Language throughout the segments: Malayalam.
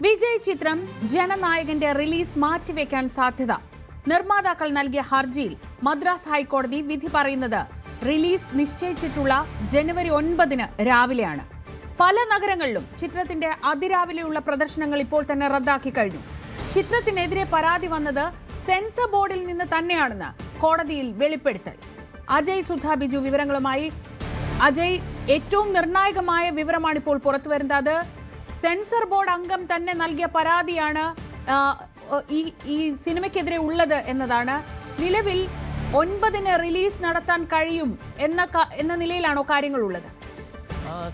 വിജയ് ചിത്രം ജനനായകന്റെ റിലീസ് മാറ്റിവെക്കാൻ സാധ്യത. നിർമ്മാതാക്കൾ നൽകിയ ഹർജിയിൽ മദ്രാസ് ഹൈക്കോടതി വിധി പറയുന്നത് റിലീസ് നിശ്ചയിച്ചിട്ടുള്ള ജനുവരി 9 രാവിലെയാണ്. പല നഗരങ്ങളിലും ചിത്രത്തിന്റെ അതിരാവിലെയുള്ള പ്രദർശനങ്ങൾ ഇപ്പോൾ തന്നെ റദ്ദാക്കി കഴിഞ്ഞു. ചിത്രത്തിനെതിരെ പരാതി വന്നത് സെൻസർ ബോർഡിൽ നിന്ന് തന്നെയാണെന്ന് കോടതിയിൽ വെളിപ്പെടുത്തൽ. അജയ് സുധാ ബിജു വിവരങ്ങളുമായി. അജയ്, ഏറ്റവും നിർണായകമായ വിവരമാണ് ഇപ്പോൾ പുറത്തുവരുന്നത്. സെൻസർ ബോർഡ് അംഗം തന്നെ നൽകിയ പരാതിയാണ് ഈ സിനിമയ്ക്കെതിരെ ഉള്ളത് എന്നതാണ്. നിലവിൽ 9 റിലീസ് നടത്താൻ കഴിയും എന്ന നിലയിലാണോ കാര്യങ്ങളുള്ളത്?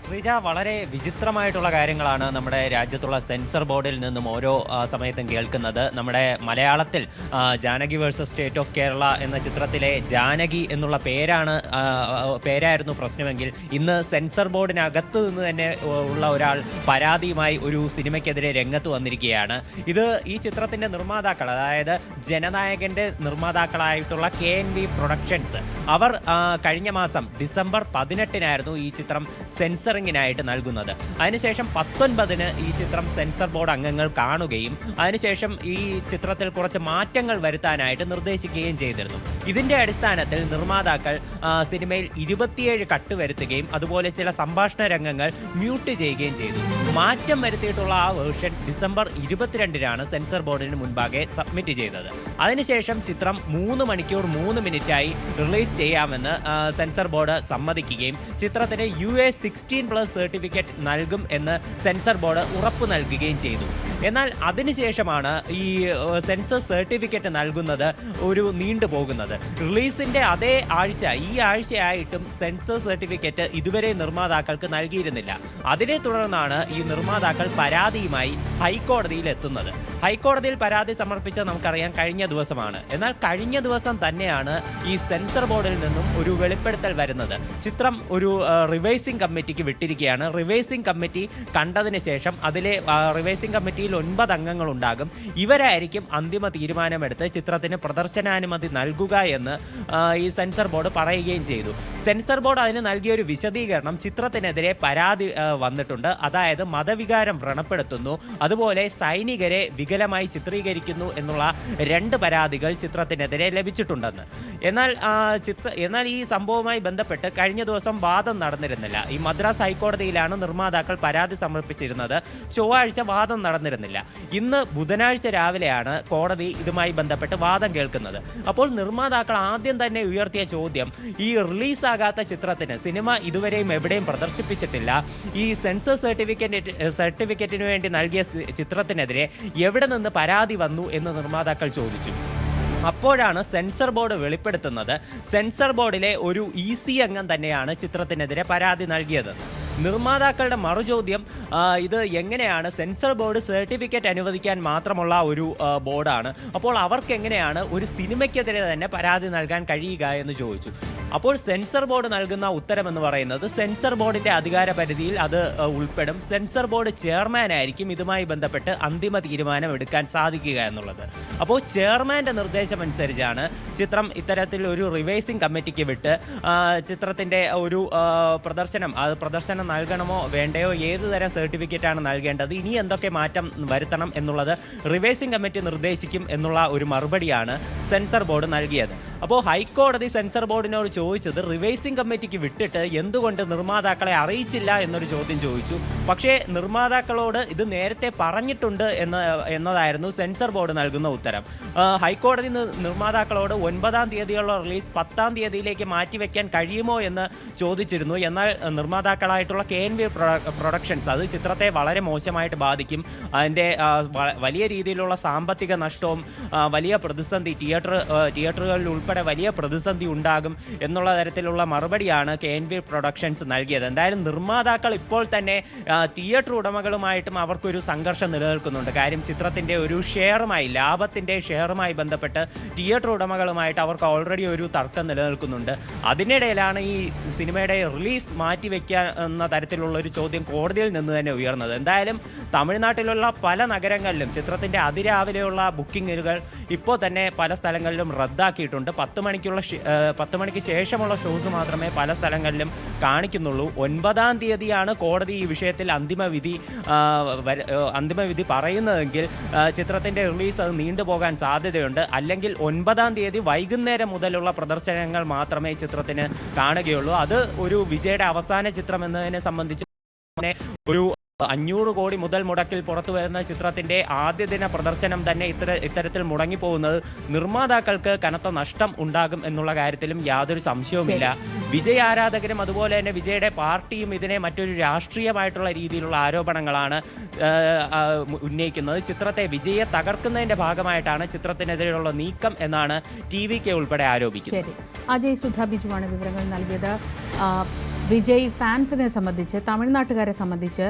ശ്രീജ, വളരെ വിചിത്രമായിട്ടുള്ള കാര്യങ്ങളാണ് നമ്മുടെ രാജ്യത്തുള്ള സെൻസർ ബോർഡിൽ നിന്നും ഓരോ സമയത്തും കേൾക്കുന്നത്. നമ്മുടെ മലയാളത്തിൽ Janaki versus state of Kerala എന്ന ചിത്രത്തിലെ ജാനകി എന്നുള്ള പേരായിരുന്നു പ്രശ്നമെങ്കിൽ ഇന്ന് സെൻസർ ബോർഡിനകത്ത് നിന്ന് തന്നെ ഉള്ള ഒരാൾ പരാതിയുമായി ഒരു സിനിമയ്ക്കെതിരെ രംഗത്ത് വന്നിരിക്കുകയാണ്. ഇത് ഈ ചിത്രത്തിൻ്റെ നിർമ്മാതാക്കൾ, അതായത് ജനനായകൻ്റെ നിർമ്മാതാക്കളായിട്ടുള്ള KNV പ്രൊഡക്ഷൻസ്, അവർ കഴിഞ്ഞ മാസം ഡിസംബർ 18 ഈ ചിത്രം സെൻസറിങ്ങിനായിട്ട് നൽകുന്നത്. അതിനുശേഷം 19 ഈ ചിത്രം സെൻസർ ബോർഡ് അംഗങ്ങൾ കാണുകയും അതിനുശേഷം ഈ ചിത്രത്തിൽ കുറച്ച് മാറ്റങ്ങൾ വരുത്താനായിട്ട് നിർദ്ദേശിക്കുകയും ചെയ്തിരുന്നു. ഇതിൻ്റെ അടിസ്ഥാനത്തിൽ നിർമ്മാതാക്കൾ സിനിമയിൽ 27 കട്ട് വരുത്തുകയും അതുപോലെ ചില സംഭാഷണ രംഗങ്ങൾ മ്യൂട്ട് ചെയ്യുകയും ചെയ്തു. മാറ്റം വരുത്തിയിട്ടുള്ള ആ വേർഷൻ ഡിസംബർ 22 സെൻസർ ബോർഡിന് മുൻപാകെ സബ്മിറ്റ് ചെയ്തത്. അതിനുശേഷം ചിത്രം 3 മണിക്കൂർ 3 മിനിറ്റായി റിലീസ് ചെയ്യാമെന്ന് സെൻസർ ബോർഡ് സമ്മതിക്കുകയും ചിത്രത്തിന് US 16+ സർട്ടിഫിക്കറ്റ് നൽകും എന്ന് സെൻസർ ബോർഡ് ഉറപ്പ് നൽകുകയും ചെയ്തു. എന്നാൽ അതിനുശേഷമാണ് ഈ സെൻസർ സർട്ടിഫിക്കറ്റ് നൽകുന്നത് ഒരു നീണ്ടുപോകുന്നത്. റിലീസിൻ്റെ അതേ ഈ ആഴ്ചയായിട്ടും സെൻസർ സർട്ടിഫിക്കറ്റ് ഇതുവരെ നിർമ്മാതാക്കൾക്ക് നൽകിയിരുന്നില്ല. അതിനെ തുടർന്നാണ് ഈ നിർമ്മാതാക്കൾ പരാതിയുമായി ഹൈക്കോടതിയിൽ എത്തുന്നത്. ഹൈക്കോടതിയിൽ പരാതി സമർപ്പിച്ച നമുക്കറിയാം കഴിഞ്ഞ ദിവസമാണ്. എന്നാൽ കഴിഞ്ഞ ദിവസം തന്നെയാണ് ഈ സെൻസർ ബോർഡിൽ നിന്നും ഒരു വെളിപ്പെടുത്തൽ വരുന്നത്. ചിത്രം ഒരു റിവൈസിംഗ് കമ്മിറ്റിക്ക് വിട്ടിരിക്കുകയാണ്. റിവൈസിംഗ് കമ്മിറ്റി കണ്ടതിന് ശേഷം അതിലെ റിവൈസിംഗ് കമ്മിറ്റിയിൽ 9 അംഗങ്ങളുണ്ടാകും. ഇവരായിരിക്കും അന്തിമ തീരുമാനമെടുത്ത് ചിത്രത്തിന് പ്രദർശനാനുമതി നൽകുക എന്ന് ഈ സെൻസർ ബോർഡ് പറയുകയും ചെയ്തു. സെൻസർ ബോർഡ് അതിന് നൽകിയൊരു വിശദീകരണം, ചിത്രത്തിനെതിരെ പരാതി വന്നിട്ടുണ്ട്, അതായത് മതവികാരം വ്രണപ്പെടുത്തുന്നു, അതുപോലെ സൈനികരെ വികലമായി ചിത്രീകരിക്കുന്നു എന്നുള്ള 2 പരാതികൾ ചിത്രത്തിനെതിരെ ലഭിച്ചിട്ടുണ്ടെന്ന്. എന്നാൽ ഈ സംഭവവുമായി ബന്ധപ്പെട്ട് കഴിഞ്ഞ ദിവസം വാദം നടന്നിരുന്നില്ല. ഈ മദ്രാസ് ഹൈക്കോടതിയിലാണ് നിർമ്മാതാക്കൾ പരാതി സമർപ്പിച്ചിരുന്നത്. ചൊവ്വാഴ്ച വാദം നടന്നിരുന്നില്ല. ഇന്ന് ബുധനാഴ്ച രാവിലെയാണ് കോടതി ഇതുമായി ബന്ധപ്പെട്ട് വാദം കേൾക്കുന്നത്. അപ്പോൾ നിർമ്മാതാക്കൾ ആദ്യം തന്നെ ഉയർത്തിയ ചോദ്യം, ഈ റിലീസാകാത്ത ചിത്രത്തിന് സിനിമ ഇതുവരെയും എവിടെയും പ്രദർശിപ്പിച്ചിട്ടില്ല, ഈ സെൻസർ സർട്ടിഫിക്കറ്റിന് വേണ്ടി നൽകിയ ചിത്രത്തിനെതിരെ എവിടെ നിന്ന് പരാതി വന്നു എന്ന് നിർമ്മാതാക്കൾ ചോദിച്ചു. അപ്പോഴാണ് സെൻസർ ബോർഡ് വെളിപ്പെടുത്തുന്നത് സെൻസർ ബോർഡിലെ ഒരു EC അംഗം തന്നെയാണ് ചിത്രത്തിനെതിരെ പരാതി നൽകിയത്. നിർമ്മാതാക്കളുടെ മറുചോദ്യം, ഇത് എങ്ങനെയാണ് സെൻസർ ബോർഡ് സർട്ടിഫിക്കറ്റ് അനുവദിക്കാൻ മാത്രമുള്ള ഒരു ബോർഡാണ്, അപ്പോൾ അവർക്ക് എങ്ങനെയാണ് ഒരു സിനിമയ്ക്കെതിരെ തന്നെ പരാതി നൽകാൻ കഴിയുക എന്ന് ചോദിച്ചു. അപ്പോൾ സെൻസർ ബോർഡ് നൽകുന്ന ഉത്തരമെന്ന് പറയുന്നത് സെൻസർ ബോർഡിൻ്റെ അധികാര പരിധിയിൽ അത് ഉൾപ്പെടും. സെൻസർ ബോർഡ് ചെയർമാനായിരിക്കും ഇതുമായി ബന്ധപ്പെട്ട് അന്തിമ തീരുമാനം എടുക്കാൻ സാധിക്കുക എന്നുള്ളത്. അപ്പോൾ ചെയർമാൻ്റെ നിർദ്ദേശമനുസരിച്ചാണ് ചിത്രം ഇത്തരത്തിൽ ഒരു റിവൈസിംഗ് കമ്മിറ്റിക്ക് വിട്ട് ചിത്രത്തിൻ്റെ ഒരു പ്രദർശനം നൽകണമോ വേണ്ടയോ, ഏത് തരം സർട്ടിഫിക്കറ്റാണ് നൽകേണ്ടത്, ഇനി എന്തൊക്കെ മാറ്റം വരുത്തണം എന്നുള്ളത് റിവൈസിംഗ് കമ്മിറ്റി നിർദ്ദേശിക്കും എന്നുള്ള ഒരു മറുപടിയാണ് സെൻസർ ബോർഡ് നൽകിയത്. അപ്പോൾ ഹൈക്കോടതി സെൻസർ ബോർഡിനോട് ചോദിച്ചത് റിവൈസിംഗ് കമ്മിറ്റിക്ക് വിട്ടിട്ട് എന്തുകൊണ്ട് നിർമ്മാതാക്കളെ അറിയിച്ചില്ല എന്നൊരു ചോദ്യം ചോദിച്ചു. പക്ഷേ നിർമ്മാതാക്കളോട് ഇത് നേരത്തെ പറഞ്ഞിട്ടുണ്ട് എന്നതായിരുന്നു സെൻസർ ബോർഡ് നൽകുന്ന ഉത്തരം. ഹൈക്കോടതി നിർമ്മാതാക്കളോട് 9 തീയതിയുള്ള റിലീസ് 10 തീയതിയിലേക്ക് മാറ്റിവെക്കാൻ കഴിയുമോ എന്ന് ചോദിച്ചിരുന്നു. എന്നാൽ നിർമ്മാതാക്കളായിട്ടുള്ള KNV പ്രൊഡക്ഷൻസ് അത് ചിത്രത്തെ വളരെ മോശമായിട്ട് ബാധിക്കും, അതിൻ്റെ വലിയ രീതിയിലുള്ള സാമ്പത്തിക നഷ്ടവും വലിയ പ്രതിസന്ധി, തിയേറ്ററുകളിൽ ഉൾപ്പെടെ വലിയ പ്രതിസന്ധി ഉണ്ടാകും എന്നുള്ള തരത്തിലുള്ള മറുപടിയാണ് KNV പ്രൊഡക്ഷൻസ് നൽകിയത്. എന്തായാലും നിർമ്മാതാക്കൾ ഇപ്പോൾ തന്നെ തിയേറ്റർ ഉടമകളുമായിട്ടും അവർക്കൊരു സംഘർഷം നിലനിൽക്കുന്നുണ്ട്. കാര്യം ചിത്രത്തിൻ്റെ ഒരു ലാഭത്തിൻ്റെ ഷെയറുമായി ബന്ധപ്പെട്ട് തിയേറ്റർ ഉടമകളുമായിട്ട് അവർക്ക് ഓൾറെഡി ഒരു തർക്കം നിലനിൽക്കുന്നുണ്ട്. അതിനിടയിലാണ് ഈ സിനിമയുടെ റിലീസ് മാറ്റിവെക്കുന്ന തരത്തിലുള്ള ഒരു ചോദ്യം കോടതിയിൽ നിന്ന് തന്നെ ഉയർന്നത്. എന്തായാലും തമിഴ്നാട്ടിലുള്ള പല നഗരങ്ങളിലും ചിത്രത്തിൻ്റെ അതിരാവിലെയുള്ള ബുക്കിങ്ങുകൾ ഇപ്പോൾ തന്നെ പല സ്ഥലങ്ങളിലും റദ്ദാക്കിയിട്ടുണ്ട്. 10 മണിക്ക് ശേഷമുള്ള ഷോസ് മാത്രമേ പല സ്ഥലങ്ങളിലും കാണിക്കുന്നുള്ളൂ. 9-ാം തീയതിയാണ് കോടതി ഈ വിഷയത്തിൽ അന്തിമവിധി പറയുന്നതെങ്കിൽ ചിത്രത്തിൻ്റെ റിലീസ് അത് നീണ്ടുപോകാൻ സാധ്യതയുണ്ട്. അല്ലെങ്കിൽ 9-ാം തീയതി വൈകുന്നേരം മുതലുള്ള പ്രദർശനങ്ങൾ മാത്രമേ ചിത്രത്തിന് കാണുകയുള്ളൂ. അത് ഒരു വിജയുടെ അവസാന ചിത്രം എന്നതിനെ സംബന്ധിച്ച് ഒരു 500 കോടി മുതൽ മുടക്കിൽ പുറത്തു വരുന്ന ചിത്രത്തിൻ്റെ ആദ്യ ദിന പ്രദർശനം തന്നെ ഇത്തരത്തിൽ മുടങ്ങിപ്പോകുന്നത് നിർമ്മാതാക്കൾക്ക് കനത്ത നഷ്ടം ഉണ്ടാകും എന്നുള്ള കാര്യത്തിലും യാതൊരു സംശയവുമില്ല. വിജയ് ആരാധകരും അതുപോലെ തന്നെ വിജയുടെ പാർട്ടിയും ഇതിനെ മറ്റൊരു രാഷ്ട്രീയമായിട്ടുള്ള രീതിയിലുള്ള ആരോപണങ്ങളാണ് ഉന്നയിക്കുന്നത്. ചിത്രത്തെ വിജയെ തകർക്കുന്നതിൻ്റെ ഭാഗമായിട്ടാണ് ചിത്രത്തിനെതിരെയുള്ള നീക്കം എന്നാണ് TVK ഉൾപ്പെടെ ആരോപിക്കുന്നത്. അജയ് സുധ ബിജുവാണ് വിവരങ്ങൾ നൽകിയത്. വിജയ് ഫാൻസിനെ സംബന്ധിച്ച്, തമിഴ്നാട്ടുകാരെ സംബന്ധിച്ച്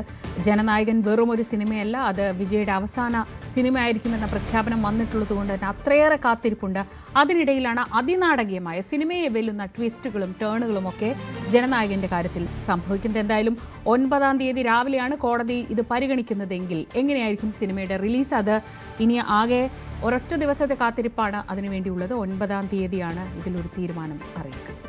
ജനനായകൻ വെറും ഒരു സിനിമയല്ല, അത് വിജയുടെ അവസാന സിനിമയായിരിക്കുമെന്ന പ്രഖ്യാപനം വന്നിട്ടുള്ളതുകൊണ്ട് തന്നെ അത്രയേറെ കാത്തിരിപ്പുണ്ട്. അതിനിടയിലാണ് അതിനാടകീയമായ സിനിമയെ വെല്ലുന്ന ട്വിസ്റ്റുകളും ടേണുകളും ഒക്കെ ജനനായകൻ്റെ കാര്യത്തിൽ സംഭവിക്കുന്നത്. എന്തായാലും 9-ാം തീയതി രാവിലെയാണ് കോടതി ഇത് പരിഗണിക്കുന്നതെങ്കിൽ എങ്ങനെയായിരിക്കും സിനിമയുടെ റിലീസ്? അത് ഇനി ആകെ ഒരൊറ്റ ദിവസത്തെ കാത്തിരിപ്പാണ് അതിനുവേണ്ടിയുള്ളത്. 9-ാം തീയതിയാണ് ഇതിലൊരു തീരുമാനം അറിയിക്കുന്നത്.